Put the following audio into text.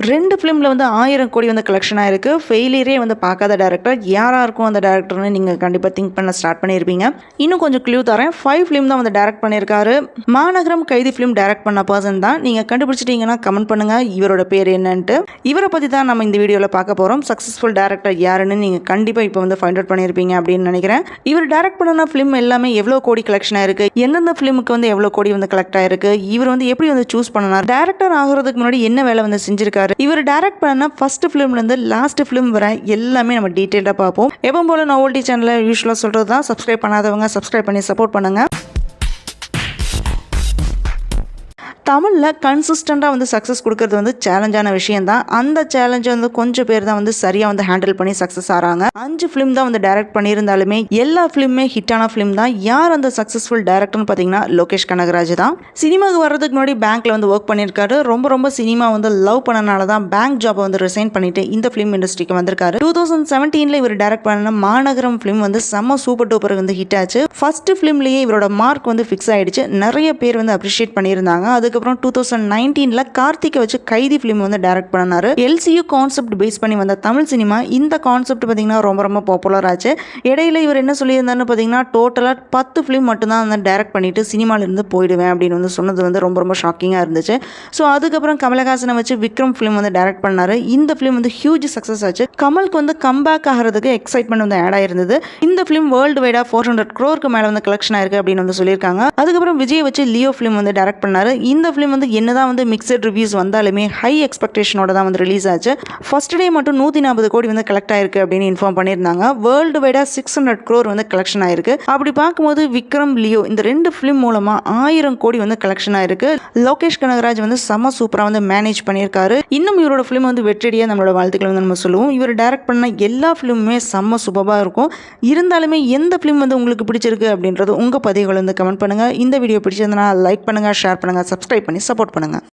2 ஃபிலிமில் வந்து 1000 கோடி வந்து கலெக்ஷன் ஆயிருக்கு. ஃபெயிலியரே வந்து பார்க்காத டேரக்டர் யாராக இருக்கும் அந்த டேரக்டர்னு நீங்கள் கண்டிப்பாக திங்க் பண்ண ஸ்டார்ட் பண்ணியிருப்பீங்க. இன்னும் கொஞ்சம் க்ளூ தரேன். 5 ஃபிலிம் தான் வந்து டேரக்ட் பண்ணியிருக்காரு. மாநகரம் கைதி ஃபிலிம் டேரக்ட் பண்ண பர்சன் தான். நீங்கள் கண்டுபிடிச்சிட்டிங்கன்னா கமெண்ட் பண்ணுங்கள் இவரோட பேர் என்னன்ட்டு. இவரை பற்றி தான் நம்ம இந்த வீடியோவில் பார்க்க போகிறோம். சக்ஸஸ்ஃபுல் டேரக்டர் யாருன்னு நீங்கள் கண்டிப்பாக இப்போ வந்து ஃபைண்ட் அவுட் பண்ணியிருப்பீங்க அப்படின்னு நினைக்கிறேன். இவர் டேரக்ட் பண்ண ஃபிலிம் எல்லாமே எவ்வளோ கோடி கலெக்ஷன் ஆயிருக்கு, எந்தெந்த ஃபிலிமுக்கு வந்து எவ்வளோ கோடி வந்து கலெக்ட் ஆயிருக்கு, இவர் வந்து எப்படி வந்து சூஸ் பண்ணார், டேரக்டர் ஆகிறதுக்கு முன்னாடி என்ன வேலை வந்து செஞ்சிருக்காரு, இவர் டைரக்ட் பண்ண ஃபர்ஸ்ட் ஃபிலிம்லேருந்து லாஸ்ட் ஃபிலிம் வர எல்லாமே நம்ம டீட்டெயிலாக பார்ப்போம். எப்பவும் போல நோவல்டி சேனலை யூஸ்வலாக சொல்கிறது தான், சப்ஸ்கிரைப் பண்ணாதவங்க சப்ஸ்கிரைப் பண்ணி சப்போர்ட் பண்ணுங்கள். தமிழில் கன்சிஸ்டண்ட்டாக வந்து சக்ஸஸ் கொடுக்கறது வந்து சேலஞ்சான விஷயம் தான். அந்த சேலஞ்சை வந்து கொஞ்சம் பேர் தான் வந்து சரியாக வந்து ஹேண்டில் பண்ணி சக்ஸஸ் ஆகிறாங்க. 5 ஃபிலிம் தான் வந்து டைரக்ட் பண்ணியிருந்தாலுமே எல்லா ஃபிலிமுமே ஹிட்டான ஃபிலிம் தான். யார் அந்த சக்ஸஸ்ஃபுல் டைரக்டர்னு பார்த்தீங்கன்னா லோகேஷ் கனகராஜ் தான். சினிமாவுக்கு வர்றதுக்கு முன்னாடி பேங்க்கில் வந்து ஒர்க் பண்ணியிருக்காரு. ரொம்ப சினிமா வந்து லவ் பண்ணனால தான் பேங்க் ஜாப்பை வந்து ரிசைன் பண்ணிட்டு இந்த ஃபிலிம் இண்டஸ்ட்ரிக்கு வந்திருக்காரு. 2017 இவர் டைரக்ட் பண்ண மாநகரம் ஃபிலிம் வந்து செம்ம சூப்பர் டூப்பர் வந்து ஹிட் ஆச்சு. ஃபர்ஸ்ட் ஃபிலிம்லேயே இவரோட மார்க் வந்து ஃபிக்ஸ் ஆயிடுச்சு. நிறைய பேர் வந்து அப்ரிஷியேட் பண்ணியிருந்தாங்க. அதுக்கப்புறம் 2019 கார்த்திகை வச்சு கைதி ஃபிலிம் வந்து டைரக்ட் பண்ணாரு. LCU கான்செப்ட் பேஸ் பண்ணி வந்த தமிழ் சினிமா இந்த கான்செப்ட் பார்த்தீங்கன்னா ரொம்ப பாப்புலர் ஆச்சு. இடையில இவர் என்ன சொல்லியிருந்தாருன்னு பார்த்தீங்கன்னா டோட்டலாக 10 ஃபிலிம் மட்டும்தான் வந்து டைரக்ட் பண்ணிட்டு சினிமாலிருந்து போயிடுவேன் அப்படின்னு வந்து சொன்னது வந்து ரொம்ப ஷாக்கிங்காக இருந்துச்சு. ஸோ அதுக்கப்புறம் கமலஹாசனை வச்சு விக்ரம் ஃபிலிம் வந்து டைரக்ட் பண்ணாரு. இந்த ஃபிலிம் வந்து ஹியூஜ் சக்ஸஸ் ஆச்சு. கமலுக்கு வந்து கம்பேக் ஆகிறதுக்கு எக்ஸைட்மெண்ட் வந்து ஆட் ஆயிருந்தது. இந்த ஃபிலிம் வேர்ல்டு வைடா 400 crore மேலே வந்து கலெக்ஷன் ஆயிருக்கு அப்படின்னு வந்து சொல்லியிருக்காங்க. அதுக்கப்புறம் விஜய் வச்சு லியோ ஃபிலிம் வந்து டைரக்ட் பண்ணாரு. இந்த ஃபிலிம் வந்து என்னதான் வந்து மிக்சட் ரிவ்யூஸ் வந்தாலுமே ஹை எக்ஸ்பெக்டேஷனோட தான் வந்து ரிலீஸ் ஆச்சு. ஃபர்ஸ்ட் டே மட்டும் 140 கோடி வந்து கலெக்ட் ஆயிருக்கு அப்படின்னு இன்ஃபார்ம் பண்ணியிருந்தாங்க. வேர்ல்டு வைடா 600 crore வந்து கலெக்ஷன் ஆயிருக்கு. அப்படி பார்க்கும்போது விக்ரம் லியோ இந்த 2 ஃபிலிம் மூலமா 1000 கோடி வந்து கலெக்ஷன் ஆயிருக்கு. லோகேஷ் கனகராஜ் வந்து செம சூப்பராக வந்து மேனேஜ் பண்ணியிருக்காரு. இன்னும் இவரோட ஃபிலிம் வந்து வெற்றியடியாக நம்மளோட வாழ்த்துக்கள் வந்து நம்ம சொல்லுவோம். இவர் டைரக்ட் பண்ண எல்லா ஃபிலிமுமே செம்ம சூப்பராக இருக்கும். இருந்தாலுமே எந்த ஃபிலிம் வந்து உங்களுக்கு பிடிச்சிருக்கு அப்படின்றது உங்கள் பதிவுகள் வந்து கமெண்ட் பண்ணுங்க. இந்த வீடியோ பிடிச்சிருந்தனா லைக் பண்ணுங்க, ஷேர் பண்ணுங்க, சப்ஸ்கிரைப் பண்ணி சப்போர்ட் பண்ணுங்க.